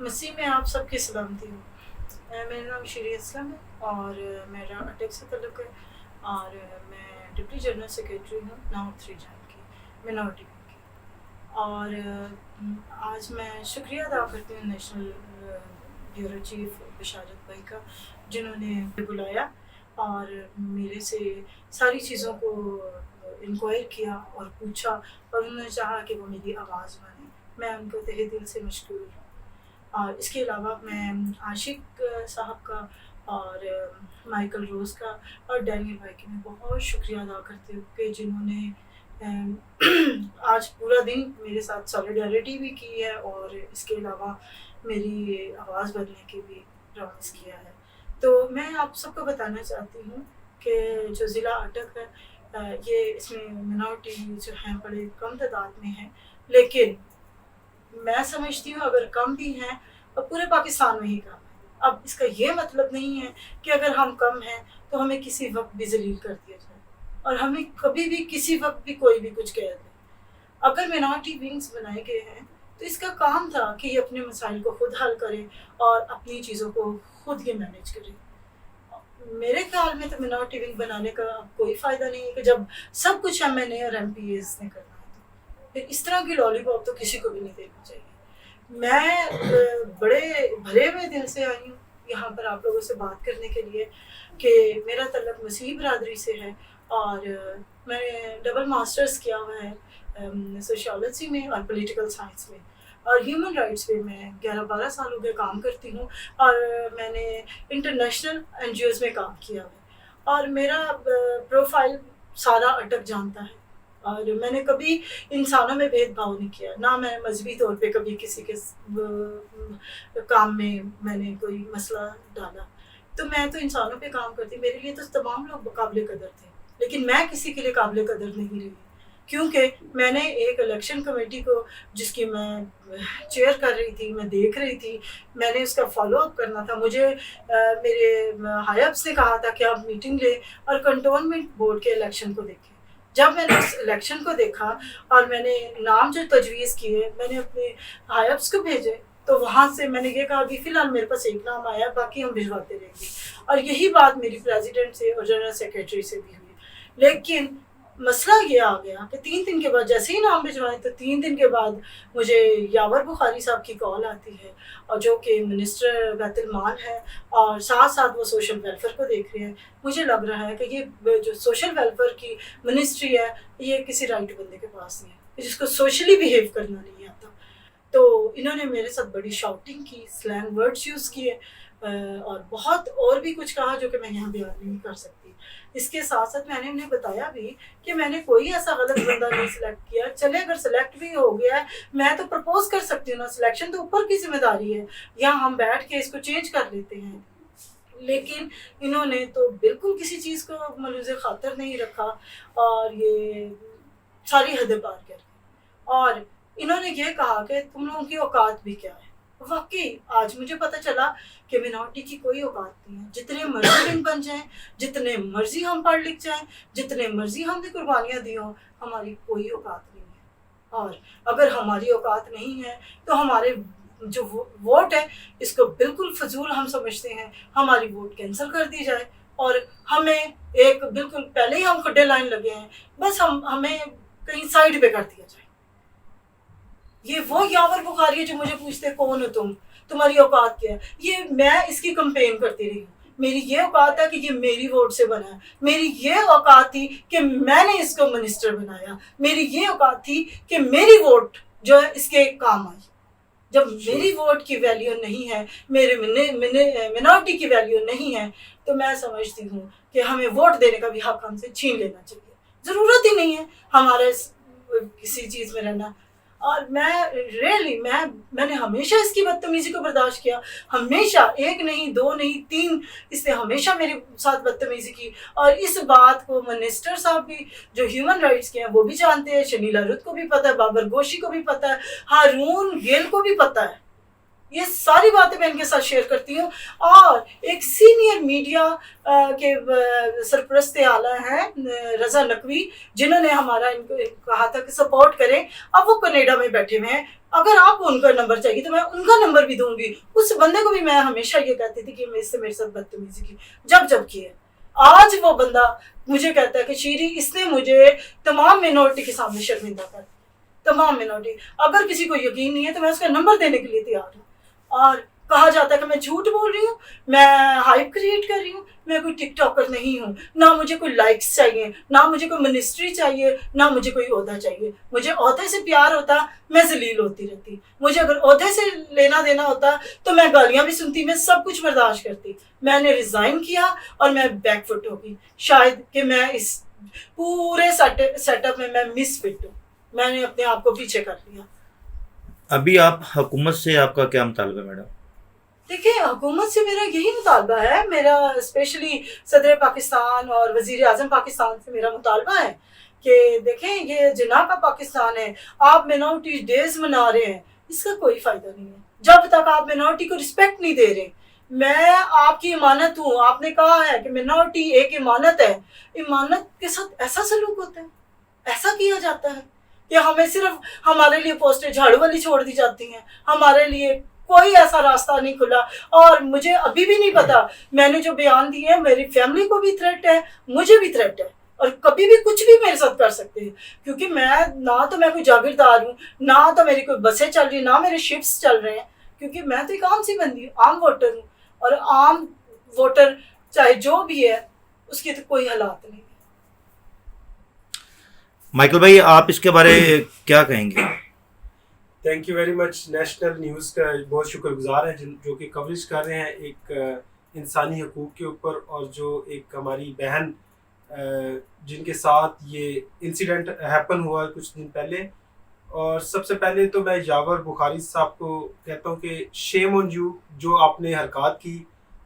مسیح میں آپ سب کی سلامتی ہو۔ میرا نام شیری اسلم ہے اور میرا اٹیک سے تعلق ہے اور میں ڈپٹی جنرل سیکریٹری ہوں نارتھ ریجن کی منورٹی کی۔ اور آج میں شکریہ ادا کرتی ہوں نیشنل بیورو چیف بشارت بھائی کا، جنہوں نے بلایا اور میرے سے ساری چیزوں کو انکوائر کیا اور پوچھا، اور انہوں نے چاہا کہ وہ میری آواز بنے۔ میں ان کو تہہ دل سے مشکور ہوں۔ اور اس کے علاوہ میں عاشق صاحب کا اور مائیکل روز کا اور ڈینیل بھائی کا میں بہت شکریہ ادا کرتی ہوں کہ جنہوں نے آج پورا دن میرے ساتھ سالیڈیرٹی بھی کی ہے اور اس کے علاوہ میری آواز بننے کی بھی پرومس کیا ہے۔ تو میں آپ سب کو بتانا چاہتی ہوں کہ جو ضلع اٹک ہے یہ اس میں منورٹی جو ہیں بڑے کم تعداد میں ہیں، لیکن میں سمجھتی ہوں اگر کم بھی ہیں اور پورے پاکستان میں ہی کم ہے۔ اب اس کا یہ مطلب نہیں ہے کہ اگر ہم کم ہیں تو ہمیں کسی وقت بھی ذلیل کر دیا جائے اور ہمیں کبھی بھی کسی وقت بھی کوئی بھی کچھ کہہ دے۔ اگر منورٹی ونگز بنائے گئے ہیں تو اس کا کام تھا کہ یہ اپنے مسائل کو خود حل کرے اور اپنی چیزوں کو خود یہ مینیج کرے۔ میرے خیال میں تو منورٹی ونگ بنانے کا کوئی فائدہ نہیں ہے کہ جب سب کچھ ایم این اے اور ایم پی ایز نے کرنا ہے تو پھر اس طرح کی لالی پاپ تو کسی کو بھی نہیں دینا چاہیے۔ میں بڑے بھرے ہوئے دل سے آئی ہوں یہاں پر آپ لوگوں سے بات کرنے کے لیے کہ میرا تعلق مسیحی برادری سے ہے اور میں نے ڈبل ماسٹرز کیا ہوا ہے سوشیالوجی میں اور پولیٹیکل سائنس میں، اور ہیومن رائٹس پہ میں 11-12 سال ہو گئے کام کرتی ہوں، اور میں نے انٹرنیشنل این جی اوز میں کام کیا ہوا ہے، اور میرا پروفائل سارا اٹک جانتا ہے، اور میں نے کبھی انسانوں میں بھید بھاؤ نہیں کیا، نہ میں مذہبی طور پہ کبھی کسی کے کام میں نے کوئی مسئلہ ڈالا۔ تو میں تو انسانوں پہ کام کرتی، میرے لیے تو تمام لوگ قابل قدر تھے، لیکن میں کسی کے لیے قابل قدر نہیں رہی، کیونکہ میں نے ایک الیکشن کمیٹی کو جس کی میں چیئر کر رہی تھی، میں دیکھ رہی تھی، میں نے اس کا فالو اپ کرنا تھا۔ مجھے میرے ہائی اپس نے کہا تھا کہ آپ میٹنگ لیں اور کنٹونمنٹ بورڈ کے الیکشن کو دیکھیں۔ جب میں نے اس الیکشن کو دیکھا اور میں نے نام جو تجویز کیے میں نے اپنے ہائی اپس کو بھیجے، تو وہاں سے میں نے یہ کہا کہ فی الحال میرے پاس ایک نام آیا، باقی ہم بھجواتے رہیں گے، اور یہی بات میری پریزیڈنٹ سے اور جنرل سیکریٹری سے بھی ہوئی۔ لیکن مسئلہ یہ آ گیا کہ 3 دن کے بعد جیسے ہی نام بھجوائے تو 3 دن کے بعد مجھے یاور بخاری صاحب کی کال آتی ہے، اور جو کہ منسٹر بیت المال ہے اور ساتھ ساتھ وہ سوشل ویلفیئر کو دیکھ رہے ہیں۔ مجھے لگ رہا ہے کہ یہ جو سوشل ویلفیئر کی منسٹری ہے یہ کسی رائٹ بندے کے پاس نہیں ہے، جس کو سوشلی بیہیو کرنا نہیں آتا۔ تو انہوں نے میرے ساتھ بڑی شاؤٹنگ کی، سلینگ ورڈز یوز کیے، اور بہت اور بھی کچھ کہا جو کہ میں یہاں بیان نہیں کر سکتی۔ اس کے ساتھ ساتھ میں نے انہیں بتایا بھی کہ میں نے کوئی ایسا غلط بندہ نہیں سلیکٹ کیا، چلے اگر سلیکٹ بھی ہو گیا ہے میں تو پرپوز کر سکتی ہوں نا، سلیکشن تو اوپر کی ذمہ داری ہے، یا ہم بیٹھ کے اس کو چینج کر لیتے ہیں۔ لیکن انہوں نے تو بالکل کسی چیز کو ملوث خاطر نہیں رکھا اور یہ ساری حدیں پار کر گئے، اور انہوں نے یہ کہا کہ تم لوگوں کی اوقات بھی کیا ہے۔ واقعی آج مجھے پتہ چلا کہ منورٹی کی کوئی اوقات نہیں ہے، جتنے مرضی دن بن جائیں، جتنے مرضی ہم پڑھ لکھ جائیں، جتنے مرضی ہم نے قربانیاں دی ہوں، ہماری کوئی اوقات نہیں ہے۔ اور اگر ہماری اوقات نہیں ہے تو ہمارے جو ووٹ ہے اس کو بالکل فضول ہم سمجھتے ہیں، ہماری ووٹ کینسل کر دی جائے اور ہمیں ایک بالکل پہلے ہی ہم کھڈے لائن لگے ہیں، بس ہمیں کہیں سائڈ پہ کر دیا جائے۔ یہ وہ یاور بخاری ہے جو مجھے پوچھتے کون ہو تمہاری اوقات کیا ہے۔ یہ میں اس کی کمپین کرتی رہی ہوں، میری یہ اوقات ہے کہ یہ میری ووٹ سے بنا ہے، میری یہ اوقات تھی کہ میں نے اس کو منسٹر بنایا، میری یہ اوقات تھی کہ میری ووٹ جو ہے اس کے کام آئی۔ جب میری ووٹ کی ویلیو نہیں ہے، میرے منورٹی کی ویلیو نہیں ہے، تو میں سمجھتی ہوں کہ ہمیں ووٹ دینے کا بھی حق ہم سے چھین لینا چاہیے۔ ضرورت ہی نہیں ہے ہمارا کسی چیز میں رہنا۔ اور میں نے ہمیشہ اس کی بدتمیزی کو برداشت کیا، ہمیشہ، ایک نہیں، 2 نہیں، 3، اس نے ہمیشہ میرے ساتھ بدتمیزی کی، اور اس بات کو منسٹر صاحب بھی جو ہیومن رائٹس کے ہیں وہ بھی جانتے ہیں، شنیلا رت کو بھی پتہ ہے، بابر گوشی کو بھی پتہ ہے، ہارون گیل کو بھی پتہ ہے۔ یہ ساری باتیں میں ان کے ساتھ شیئر کرتی ہوں، اور ایک سینئر میڈیا کے سرپرست اعلیٰ ہیں رضا نقوی، جنہوں نے ہمارا ان کو کہا تھا کہ سپورٹ کریں، اب وہ کینیڈا میں بیٹھے ہوئے ہیں، اگر آپ کو ان کا نمبر چاہیے تو میں ان کا نمبر بھی دوں گی. اس بندے کو بھی میں ہمیشہ یہ کہتی تھی کہ اس سے میرے ساتھ بدتمیزی کی جب کی ہے. آج وہ بندہ مجھے کہتا ہے کہ شیری اس نے مجھے تمام مینورٹی کے سامنے شرمندہ کر دیا. تمام مینورٹی. اگر کسی کو یقین نہیں ہے تو میں اس کا نمبر دینے کے لیے تیار ہوں. اور کہا جاتا ہے کہ میں جھوٹ بول رہی ہوں, میں ہائپ کریٹ کر رہی ہوں, میں کوئی ٹک ٹاکر نہیں ہوں, نہ مجھے کوئی لائکس چاہیے, نہ مجھے کوئی منسٹری چاہیے, نہ مجھے کوئی عہدہ چاہیے. مجھے عہدے سے پیار ہوتا میں ذلیل ہوتی رہتی. مجھے اگر عہدے سے لینا دینا ہوتا تو میں گالیاں بھی سنتی, میں سب کچھ برداشت کرتی. میں نے ریزائن کیا اور میں بیک فٹ ہو گئی. شاید کہ میں اس پورے سیٹ اپ میں مس فٹ ہوں. میں نے اپنے آپ کو پیچھے کر لیا. ابھی آپ حکومت سے آپ کا کیا مطالبہ ہے میڈم؟ دیکھیں, حکومت سے میرا یہی مطالبہ ہے, میرا اسپیشلی صدر پاکستان اور وزیر اعظم پاکستان سے میرا مطالبہ ہے کہ دیکھیں یہ جناح کا پاکستان ہے, آپ مینورٹی ڈیز منا رہے ہیں, اس کا کوئی فائدہ نہیں ہے جب تک آپ مینورٹی کو رسپیکٹ نہیں دے رہے. میں آپ کی امانت ہوں, آپ نے کہا ہے کہ مینورٹی ایک امانت ہے. امانت کے ساتھ ایسا سلوک ہوتا ہے, ایسا کیا جاتا ہے کہ ہمیں صرف ہمارے لیے پوسٹیں جھاڑو والی چھوڑ دی جاتی ہیں, ہمارے لیے کوئی ایسا راستہ نہیں کھلا. اور مجھے ابھی بھی نہیں پتا, میں نے جو بیان دیے ہیں میری فیملی کو بھی تھریٹ ہے, مجھے بھی تھریٹ ہے, اور کبھی بھی کچھ بھی میرے ساتھ کر سکتے ہیں. کیونکہ میں نہ تو میں کوئی جاگیردار ہوں, نہ تو میری کوئی بسیں چل رہی ہیں, نہ میرے شپس چل رہے ہیں. کیونکہ میں تو ایک عام سی بندی ہوں, عام ووٹر ہوں, اور عام ووٹر چاہے جو بھی ہے اس کی تو کوئی حالات نہیں ہے. مائیکل بھائی آپ اس کے بارے کیا کہیں گے؟ Thank you very much. National news کا بہت شکر گزار ہیں جو کہ کوریج کر رہے ہیں ایک انسانی حقوق کے اوپر, اور جو ایک ہماری بہن جن کے ساتھ یہ انسیڈنٹ ہیپن ہوا کچھ دن پہلے. اور سب سے پہلے تو میں یاور بخاری صاحب کو کہتا ہوں کہ شیم آن یو, جو آپ نے حرکات کی,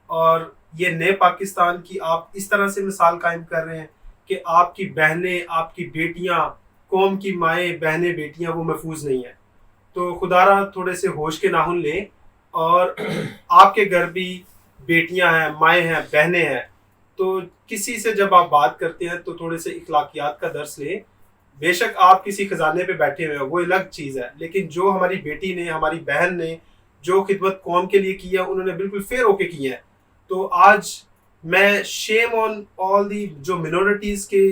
اور یہ نئے پاکستان کی آپ اس طرح سے مثال قائم کر رہے ہیں کہ آپ کی بہنیں, آپ کی بیٹیاں, قوم کی مائیں بہنیں بیٹیاں وہ محفوظ نہیں ہیں. تو خدا را تھوڑے سے ہوش کے ناخن لیں, اور آپ کے گھر بھی بیٹیاں ہیں, مائیں ہیں, بہنیں ہیں, تو کسی سے جب آپ بات کرتے ہیں تو تھوڑے سے اخلاقیات کا درس لیں. بے شک آپ کسی خزانے پہ بیٹھے ہوئے ہیں وہ الگ چیز ہے, لیکن جو ہماری بیٹی نے, ہماری بہن نے جو خدمت قوم کے لیے کی ہے انہوں نے بالکل فیئر ہو کے کی ہے. تو آج میں شیم آن آل دی جو منورٹیز کی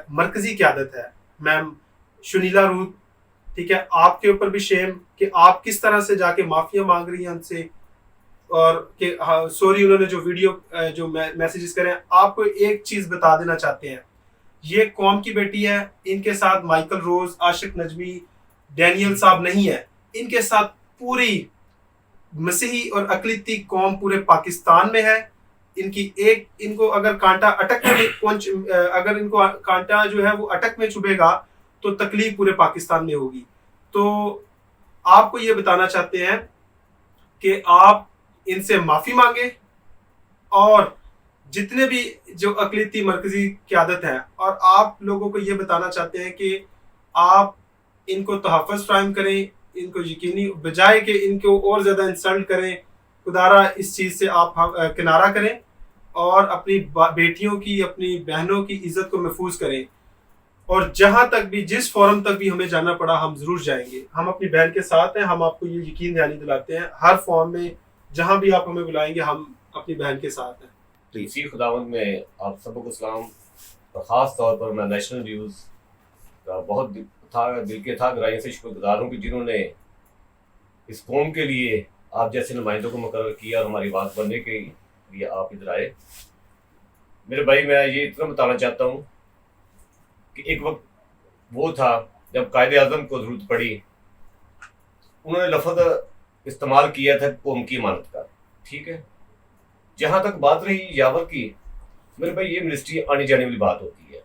مرکزی قیادت ہے, میم شنیلا روت, ٹھیک ہے, آپ کے اوپر بھی شیم کہ آپ کس طرح سے جا کے معافیا مانگ رہی ہیں ان سے, اور کہ سوری انہوں نے جو ویڈیو جو میسیجز کرے ہیں. آپ کو ایک چیز بتا دینا چاہتے ہیں, یہ قوم کی بیٹی ہے, ان کے ساتھ مائیکل روز, عاشق نجمی, ڈینیل صاحب نہیں ہے, ان کے ساتھ پوری مسیحی اور اقلیتی قوم پورے پاکستان میں ہے. ان کی ایک, ان کو اگر کانٹا اٹک میں اگر ان کو کانٹا جو ہے وہ اٹک میں چبھے گا تو تکلیف پورے پاکستان میں ہوگی. تو آپ کو یہ بتانا چاہتے ہیں کہ آپ ان سے معافی مانگیں, اور جتنے بھی جو اقلیتی مرکزی قیادت ہیں, اور آپ لوگوں کو یہ بتانا چاہتے ہیں کہ آپ ان کو تحفظ فراہم کریں, ان کو یقینی بجائے کہ ان کو اور زیادہ انسلٹ کریں. خدارہ اس چیز سے آپ کنارہ کریں اور اپنی بیٹیوں کی, اپنی بہنوں کی عزت کو محفوظ کریں. اور جہاں تک بھی, جس فورم تک بھی ہمیں جانا پڑا ہم ضرور جائیں گے. ہم اپنی بہن کے ساتھ ہیں, ہم آپ کو یہ یقین دہانی دلاتے ہیں, ہر فارم میں جہاں بھی آپ ہمیں بلائیں گے ہم اپنی بہن کے ساتھ ہیں. تو اسی خداوند میں آپ سب کو سلام. اور خاص طور پر میں نیشنل نیوز کا بہت دل کے تھا گہرائی سے شکر گزار ہوں کہ جنہوں نے اس قوم کے لیے آپ جیسے نمائندوں کو مقرر کیا اور ہماری بات بننے کے لیے آپ ادھر آئے. میرے بھائی میں یہ اتنا بتانا چاہتا ہوں کہ ایک وقت وہ تھا جب قائد اعظم کو ضرورت پڑی, انہوں نے لفظ استعمال کیا تھا قوم کی امانت کا, ٹھیک ہے. جہاں تک بات رہی یاور کی, میرے بھائی یہ منسٹری آنے جانے والی بات ہوتی ہے.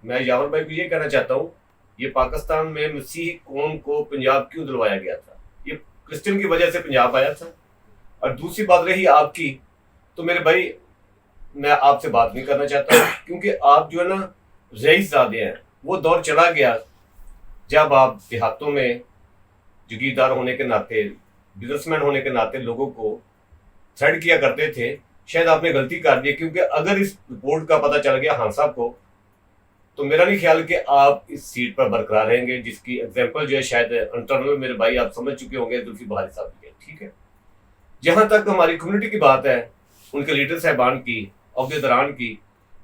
میں یاور بھائی کو یہ کہنا چاہتا ہوں, یہ پاکستان میں مسیحی قوم کو پنجاب کیوں دلوایا گیا تھا؟ یہ کرسچن کی وجہ سے پنجاب آیا تھا. اور دوسری بات رہی آپ کی, تو میرے بھائی میں آپ سے بات نہیں کرنا چاہتا کیونکہ آپ جو ہے نا رئیس زادے ہیں. وہ دور چلا گیا جب آپ دیہاتوں میں جگیردار ہونے کے ناطے, بزنس مین ہونے کے ناطے لوگوں کو تھریڈ کیا کرتے تھے. شاید آپ نے غلطی کر دی, کیونکہ اگر اس رپورٹ کا پتہ چل گیا خان صاحب کو تو میرا نہیں خیال کہ آپ اس سیٹ پر برقرار رہیں گے، جس کی ایگزامپل جو ہے شاید انٹرنل میرے بھائی آپ سمجھ چکے ہوں گے زلفی بہاری صاحب کی ہے. ٹھیک ہے، جہاں تک ہماری کمیونٹی کی بات ہے، ان کے لیڈر صاحبان کی، عہدیداران کی،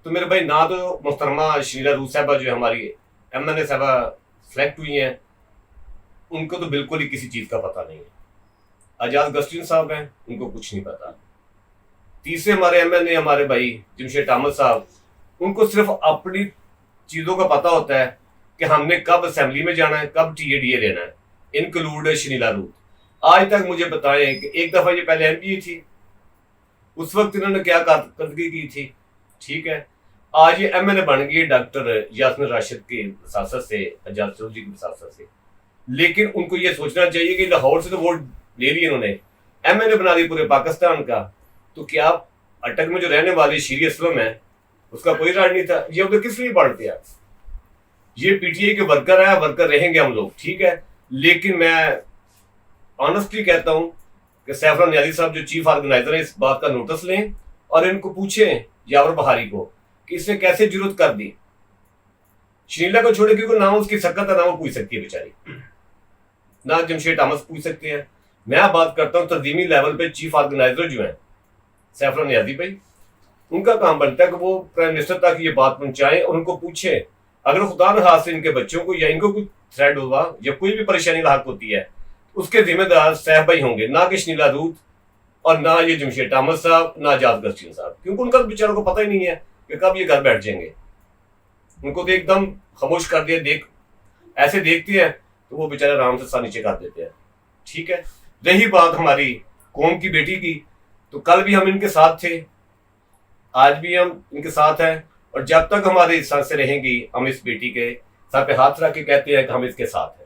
تو میرے بھائی نہ تو محترمہ شنیلا روت صاحبہ جو ہماری ایم این اے صاحبہ سلیکٹ ہوئی ہیں، ان کو تو بالکل ہی کسی چیز کا پتہ نہیں ہے. اعجاز گسٹین صاحب ہیں، ان کو کچھ نہیں پتا. تیسرے ہمارے ایم این اے ہمارے بھائی جمشید احمد صاحب، ان کو صرف اپنی چیزوں کا پتہ ہوتا ہے کہ ہم نے کب اسمبلی میں جانا ہے، کب ٹی اے ڈی اے لینا ہے، انکلوڈ شنیلا روت. آج تک مجھے بتائیں کہ ایک دفعہ یہ پہلے ایم پی تھی، اس وقت انہوں نے کیا کارکردگی کی تھی. ٹھیک ہے، آج یہ ایم این اے بن گئی ڈاکٹر یاسمین راشد کی وساست سے، اعجاز چودھری کی وساست سے. لیکن ان کو یہ سوچنا چاہیے کہ لاہور سے تو ووٹ لے لی انہوں نے، ایم این اے بنا دی پورے پاکستان کا، تو کیا اٹک میں جو رہنے والے شیری اسلم ہے اس کا کوئی راج نہیں تھا؟ یہ ادھر کس لیے بڑھتے ہیں؟ یہ پی ٹی آئی کے ورکر ہے، ورکر رہیں گے ہم لوگ. ٹھیک ہے، لیکن میں آنیسٹلی کہتا ہوں کہ سیفران نیازی صاحب جو چیف آرگنائزر ہیں اس بات کا نوٹس لیں اور ان کو پوچھیں یاور بہاری کو کہ اس نے کیسے جرت کر دی. شنیلا کو چھوڑے کیونکہ نہ اس کی سکت ہے، نہ وہ پوچھ سکتی ہے بیچاری، نہ جمشید احمد پوچھ سکتے ہیں. میں بات کرتا ہوں تنظیمی لیول پہ چیف آرگنائزر جو ہیں سیفران نیازی بھائی، ان کا کام بنتا ہے کہ وہ پرائم منسٹر تک یہ بات پہنچائیں اور ان کو پوچھیں اگر خدا نخواستہ ان کے بچوں کو یا ان کو کوئی تھریٹ ہوا یا کوئی بھی پریشانی لاحق ہوتی ہے اس کے ذمہ دار سیف بھائی ہوں گے، نہ کہ شنیلا روت اور نہ یہ جمشید احمد صاحب، نہ اعجاز گسٹین صاحب، کیونکہ ان کا بیچاروں کو پتہ ہی نہیں ہے کہ کب یہ گھر بیٹھ جائیں گے. ان کو تو ایک دم خاموش کر دیا، ایسے دیکھتے ہیں تو وہ بیچارے آرام سے سا نیچے کر دیتے ہیں. ٹھیک ہے، رہی بات ہماری قوم کی بیٹی کی، تو کل بھی ہم ان کے ساتھ تھے، آج بھی ہم ان کے ساتھ ہیں، اور جب تک ہماری سانسیں رہیں گی ہم اس بیٹی کے سر پہ ہاتھ رکھ کے کہتے ہیں کہ ہم اس کے ساتھ ہیں.